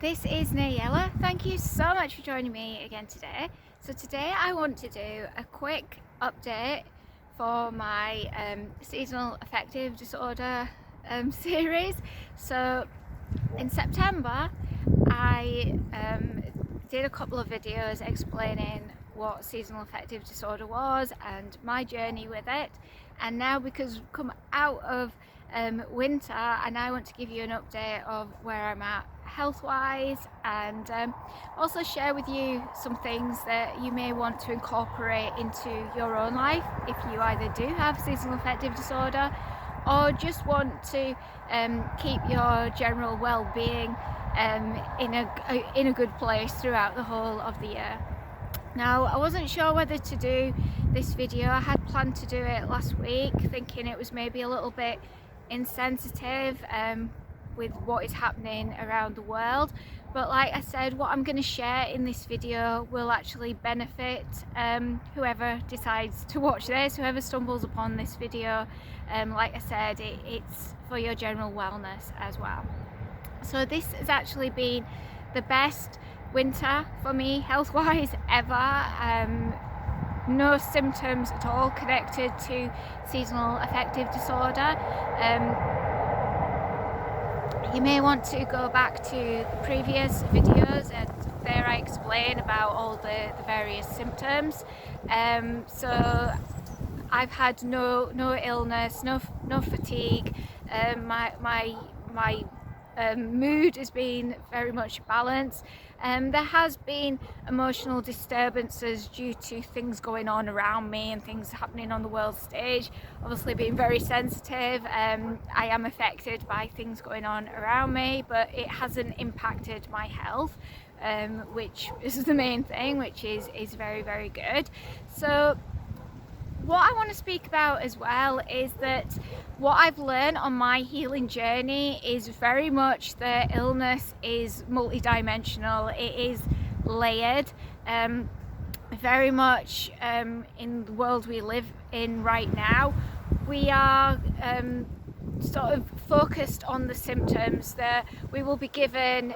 this is Nayalla. Thank you so much for joining me again today. So today I want to do a quick update for my seasonal affective disorder series. So in September I did a couple of videos explaining what seasonal affective disorder was and my journey with it, and now because we've come out of winter, and I want to give you an update of where I'm at health-wise, and also share with you some things that you may want to incorporate into your own life if you either do have seasonal affective disorder or just want to keep your general well-being in a good place throughout the whole of the year. Now, I wasn't sure whether to do this video. I had planned to do it last week, thinking it was maybe a little bit insensitive with what is happening around the world, but like I said, what I'm going to share in this video will actually benefit whoever decides to watch this, whoever stumbles upon this video. Like I said, it's for your general wellness as well. So this has actually been the best winter for me health-wise ever. No symptoms at all connected to seasonal affective disorder. You may want to go back to the previous videos, and there I explain about all the various symptoms. So I've had no illness, no fatigue. My mood has been very much balanced. There has been emotional disturbances due to things going on around me and things happening on the world stage. Obviously being very sensitive, I am affected by things going on around me, but it hasn't impacted my health, which is the main thing, which is very, very good. So what I want to speak about as well is that what I've learned on my healing journey is very much that illness is multidimensional. It is layered, very much in the world we live in right now. We are sort of focused on the symptoms, that we will be given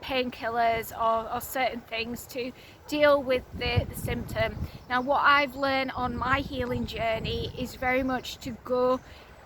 painkillers or certain things to deal with the symptom. Now, what I've learned on my healing journey is very much to go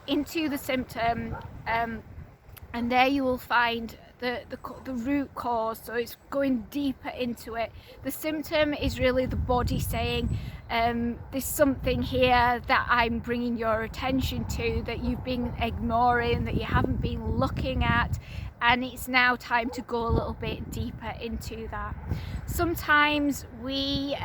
into the symptom, and there you will find the root cause. So it's going deeper into it. The symptom is really the body saying, there's something here that I'm bringing your attention to, that you've been ignoring, that you haven't been looking at, and it's now time to go a little bit deeper into that. Sometimes we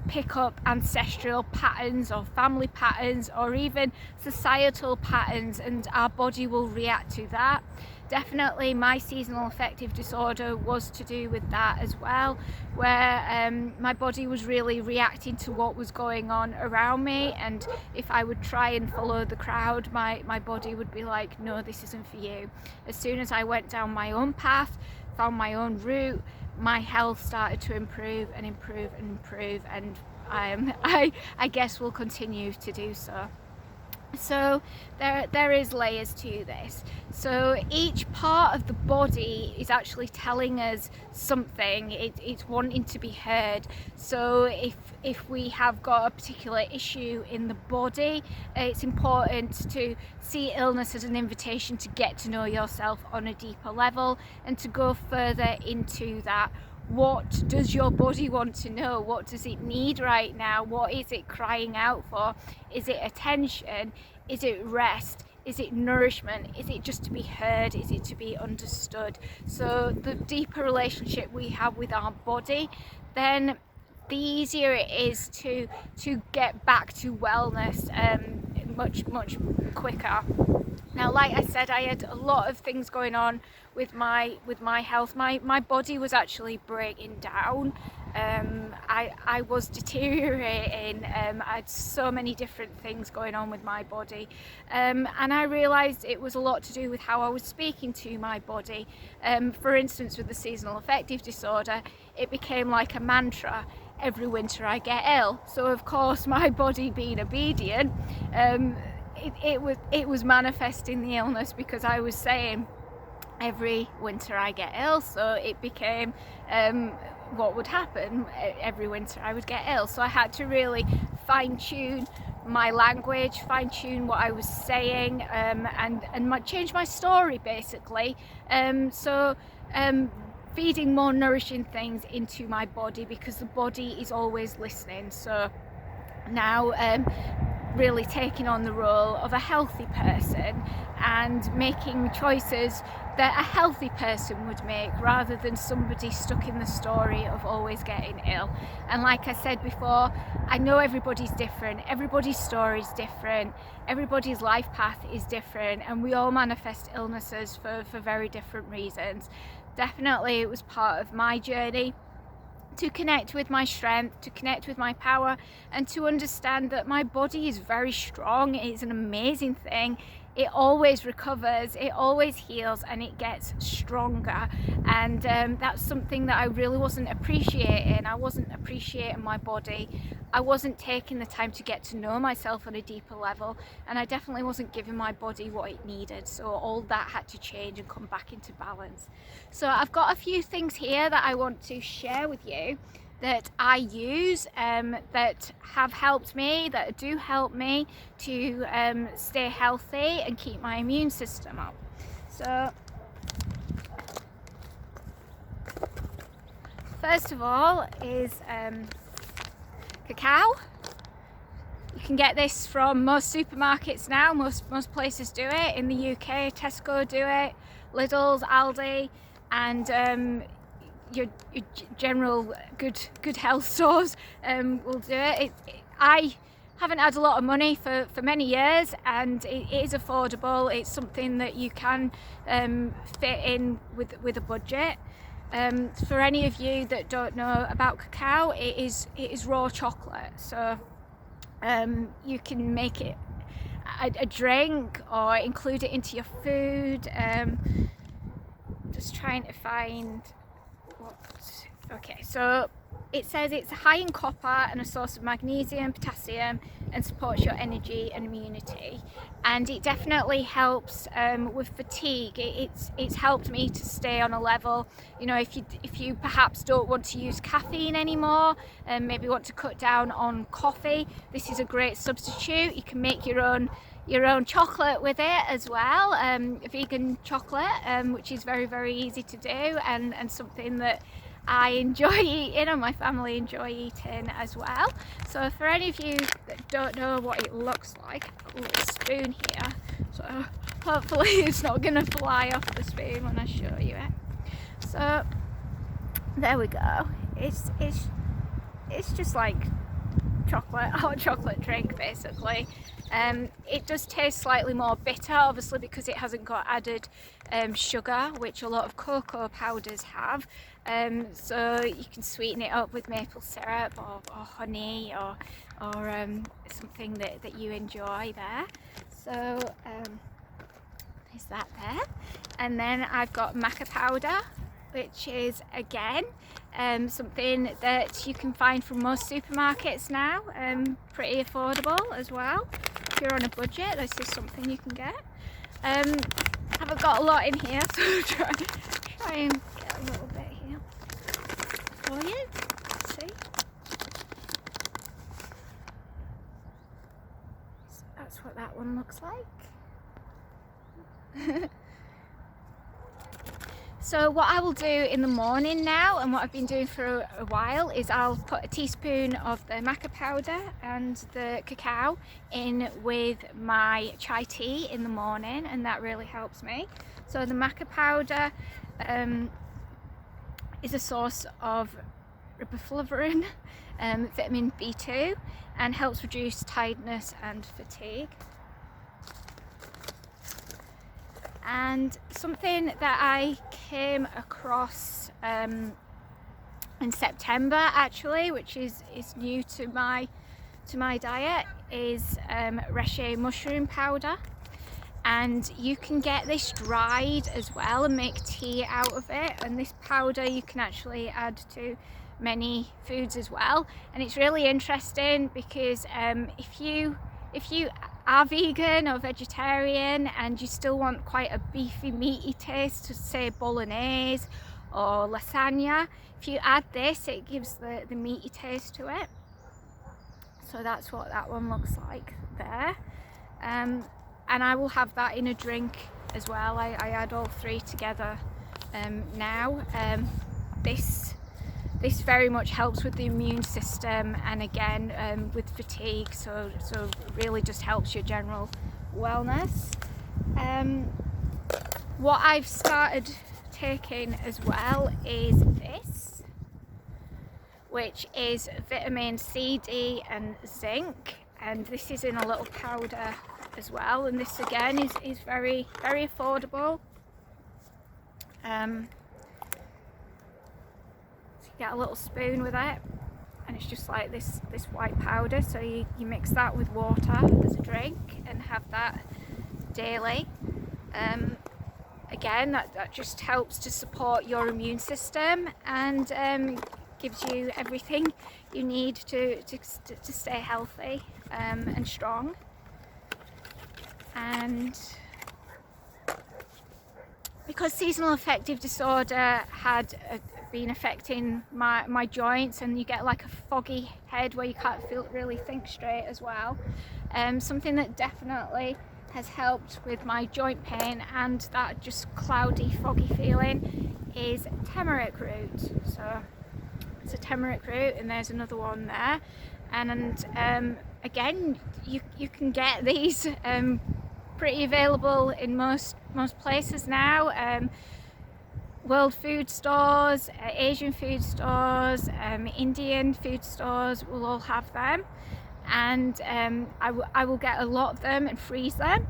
pick up ancestral patterns or family patterns or even societal patterns, and our body will react to that. Definitely my seasonal affective disorder was to do with that as well, where my body was really reacting to what was going on around me, and if I would try and follow the crowd, my body would be like, no, this isn't for you. As soon as I went down my own path, found my own route, my health started to improve and improve and improve, and I guess will continue to do so. So there is layers to this. So each part of the body is actually telling us something. It's wanting to be heard. So if we have got a particular issue in the body, it's important to see illness as an invitation to get to know yourself on a deeper level and to go further into that. What does your body want to know? What does it need right now? What is it crying out for? Is it attention? Is it rest? Is it nourishment? Is it just to be heard? Is it to be understood? So the deeper relationship we have with our body, then the easier it is to get back to wellness much quicker. Now, like I said, I had a lot of things going on with my health. My body was actually breaking down. I was deteriorating. I had so many different things going on with my body, and I realised it was a lot to do with how I was speaking to my body. For instance, with the seasonal affective disorder, it became like a mantra. Every winter I get ill. So of course, my body being obedient, it was manifesting the illness, because I was saying every winter I get ill, so it became what would happen every winter. I would get ill, so I had to really fine-tune my language, fine-tune what I was saying, and change my story basically. Feeding more nourishing things into my body, because the body is always listening. So now really taking on the role of a healthy person and making choices that a healthy person would make, rather than somebody stuck in the story of always getting ill. And like I said before, I know everybody's different, everybody's story is different, everybody's life path is different, and we all manifest illnesses for very different reasons. Definitely it was part of my journey to connect with my strength, to connect with my power, and to understand that my body is very strong. It's an amazing thing. It always recovers, it always heals, and it gets stronger. And that's something that I really wasn't appreciating. I wasn't appreciating my body. I wasn't taking the time to get to know myself on a deeper level, and I definitely wasn't giving my body what it needed. So all that had to change and come back into balance. So I've got a few things here that I want to share with you that I use, that have helped me, that do help me to stay healthy and keep my immune system up. So first of all is cacao. You can get this from most supermarkets now. Most places do it. In the UK, Tesco do it, Lidl's, Aldi, and your general good health stores will do it. I haven't had a lot of money for many years, and it is affordable. It's something that you can fit in with a budget. For any of you that don't know about cacao, it is raw chocolate. So you can make it a drink or include it into your food. Just trying to find what. Okay, so it says it's high in copper and a source of magnesium, potassium, and supports your energy and immunity. And it definitely helps with fatigue. It's helped me to stay on a level. You know, if you perhaps don't want to use caffeine anymore, and maybe want to cut down on coffee, this is a great substitute. You can make your own chocolate with it as well, vegan chocolate, which is very easy to do, and something that I enjoy eating and my family enjoy eating as well. So for any of you that don't know what it looks like, I've got a little spoon here, so hopefully it's not going to fly off the spoon when I show you it. So there we go. It's just like hot chocolate drink basically. It does taste slightly more bitter, obviously, because it hasn't got added sugar, which a lot of cocoa powders have. So you can sweeten it up with maple syrup or honey or something that you enjoy there. So there's that there. And then I've got maca powder, which is again something that you can find from most supermarkets now, pretty affordable as well. If you're on a budget, this is something you can get. Haven't got a lot in here, so try and get a little bit here for you. See? So that's what that one looks like. So what I will do in the morning now, and what I've been doing for a while, is I'll put a teaspoon of the maca powder and the cacao in with my chai tea in the morning, and that really helps me. So the maca powder is a source of riboflavin, vitamin B2, and helps reduce tiredness and fatigue. And something that I came across in September actually, which is new to my diet, is reishi mushroom powder. And you can get this dried as well and make tea out of it, and this powder you can actually add to many foods as well. And it's really interesting because if you are vegan or vegetarian and you still want quite a beefy, meaty taste, to say bolognese or lasagna, if you add this, it gives the meaty taste to it. So that's what that one looks like there. And I will have that in a drink as well. I add all three together now. This very much helps with the immune system, and again with fatigue, so really just helps your general wellness. What I've started taking as well is this, which is vitamin C, D and zinc, and this is in a little powder as well, and this again is very affordable. So you get a little spoon with it, and it's just like this white powder, so you mix that with water as a drink and have that daily. Again, that just helps to support your immune system and gives you everything you need to stay healthy and strong. And because seasonal affective disorder had been affecting my joints, and you get like a foggy head where you can't really think straight as well, something that definitely has helped with my joint pain and that just cloudy, foggy feeling is turmeric root. So it's a turmeric root, and there's another one there. And again, you can get these pretty available in most places now. World food stores, Asian food stores, Indian food stores will all have them. And I will get a lot of them and freeze them.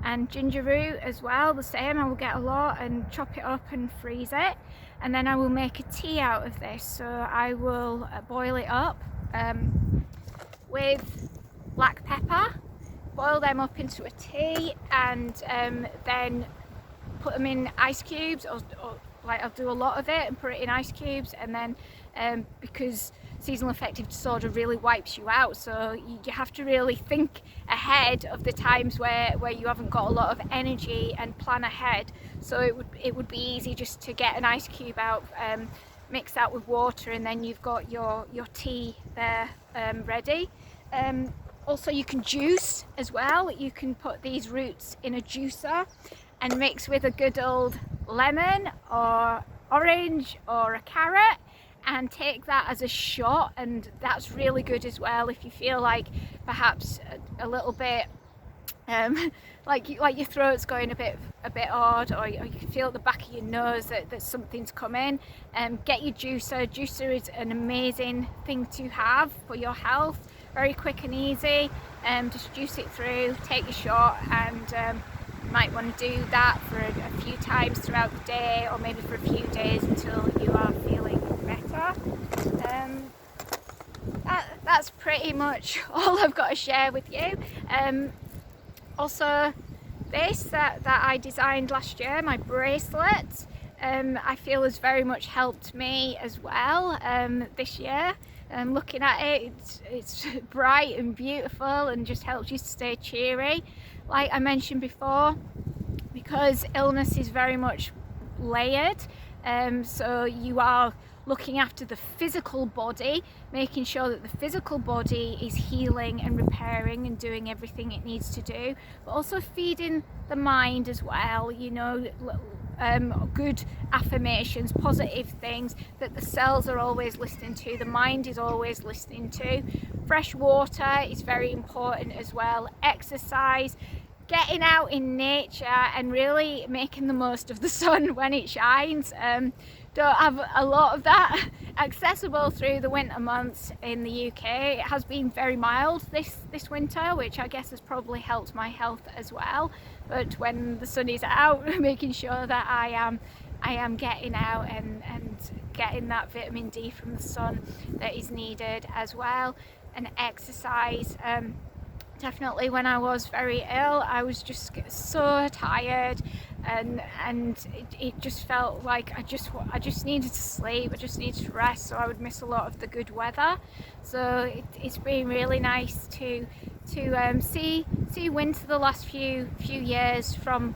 And ginger root as well, the same, I will get a lot and chop it up and freeze it, and then I will make a tea out of this. So I will boil it up with black pepper, boil them up into a tea, and then put them in ice cubes, or like I'll do a lot of it and put it in ice cubes, and then because seasonal affective disorder really wipes you out, so you have to really think ahead of the times where you haven't got a lot of energy and plan ahead. So it would be easy just to get an ice cube out, mix that with water, and then you've got your tea there ready. Also, you can juice as well. You can put these roots in a juicer and mix with a good old lemon or orange or a carrot and take that as a shot, and that's really good as well if you feel like perhaps a little bit like your throat's going a bit odd, or you can feel at the back of your nose that something's coming. Get your juicer. Juicer is an amazing thing to have for your health, very quick and easy. Just juice it through, take your shot, and you might want to do that for a few times throughout the day, or maybe for a few days until you are feeling better. That's pretty much all I've got to share with you. Also, this that I designed last year, my bracelet, I feel has very much helped me as well this year. Looking at it, it's bright and beautiful and just helps you stay cheery. Like I mentioned before, because illness is very much layered, so you are looking after the physical body, making sure that the physical body is healing and repairing and doing everything it needs to do, but also feeding the mind as well, you know, good affirmations, positive things that the cells are always listening to, the mind is always listening to. Fresh water is very important as well. Exercise, getting out in nature and really making the most of the sun when it shines. Don't have a lot of that accessible through the winter months in the UK. It has been very mild this winter, which I guess has probably helped my health as well. But when the sun is out, making sure that I am getting out and getting that vitamin D from the sun that is needed as well. And exercise. Definitely when I was very ill, I was just so tired and it just felt like I just needed to sleep, I just needed to rest, so I would miss a lot of the good weather. So it's been really nice to see winter the last few years from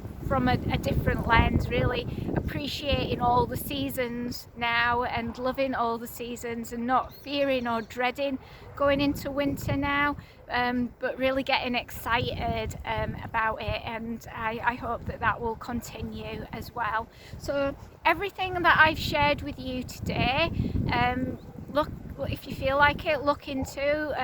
a different lens, really appreciating all the seasons now and loving all the seasons and not fearing or dreading going into winter now, but really getting excited about it, and I hope that will continue as well. So everything that I've shared with you today, look, if you feel like it, look into.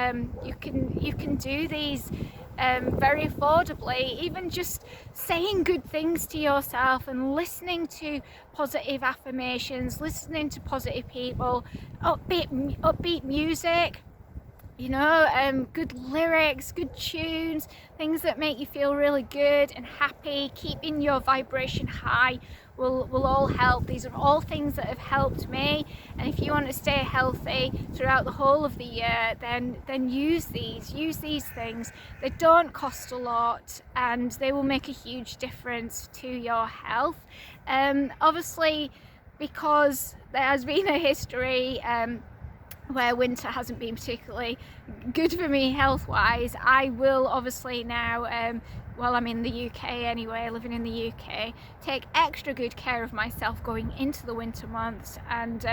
You can do these very affordably, even just saying good things to yourself and listening to positive affirmations, listening to positive people, upbeat music, you know, good lyrics, good tunes, things that make you feel really good and happy, keeping your vibration high will all help. These are all things that have helped me, and if you want to stay healthy throughout the whole of the year, then use these things. They don't cost a lot and they will make a huge difference to your health. Obviously, because there has been a history where winter hasn't been particularly good for me health-wise, I will obviously now, while I'm in the UK anyway, living in the UK, take extra good care of myself going into the winter months. And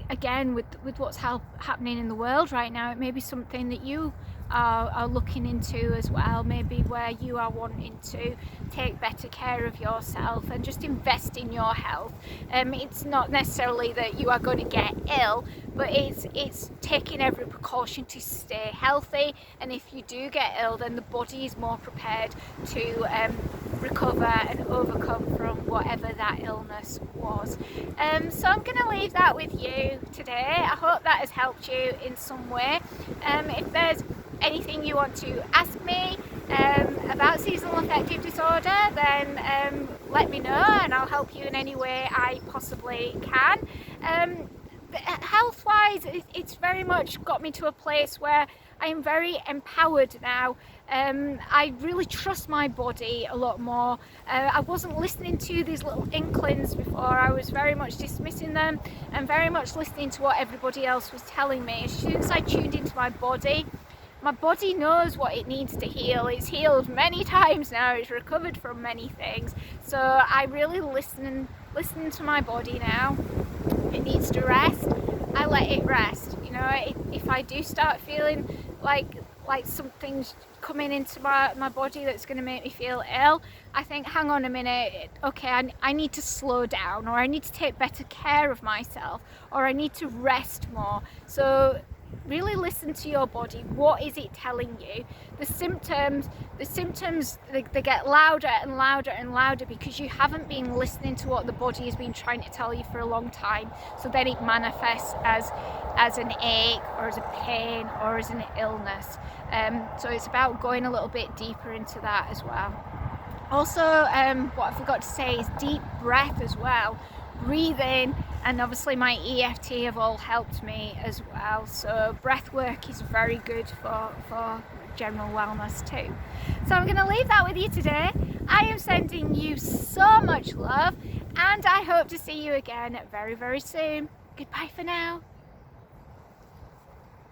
again, with what's happening in the world right now, it may be something that you are looking into as well, maybe where you are wanting to take better care of yourself and just invest in your health. It's not necessarily that you are going to get ill, but it's taking every precaution to stay healthy, and if you do get ill, then the body is more prepared to recover and overcome from whatever that illness was. So I'm going to leave that with you today. I hope that has helped you in some way. If there's anything you want to ask me about seasonal affective disorder, then let me know and I'll help you in any way I possibly can. Health-wise, it's very much got me to a place where I am very empowered now. I really trust my body a lot more. I wasn't listening to these little inklings before. I was very much dismissing them and very much listening to what everybody else was telling me. As soon as I tuned into my body knows what it needs to heal. It's healed many times now, it's recovered from many things. So I really listen to my body now. It needs to rest, I let it rest. You know, if I do start feeling like something's coming into my body that's going to make me feel ill, I think, hang on a minute, okay, I need to slow down, or I need to take better care of myself, or I need to rest more. So really listen to your body. What is it telling you? The symptoms they get louder and louder and louder because you haven't been listening to what the body has been trying to tell you for a long time. So then it manifests as an ache or as a pain or as an illness. So it's about going a little bit deeper into that as well. Also, what I forgot to say is deep breath as well. Breathe in, and obviously my EFT have all helped me as well. So breath work is very good for general wellness too. So I'm going to leave that with you today. I am sending you so much love, and I hope to see you again very, very soon. Goodbye for now.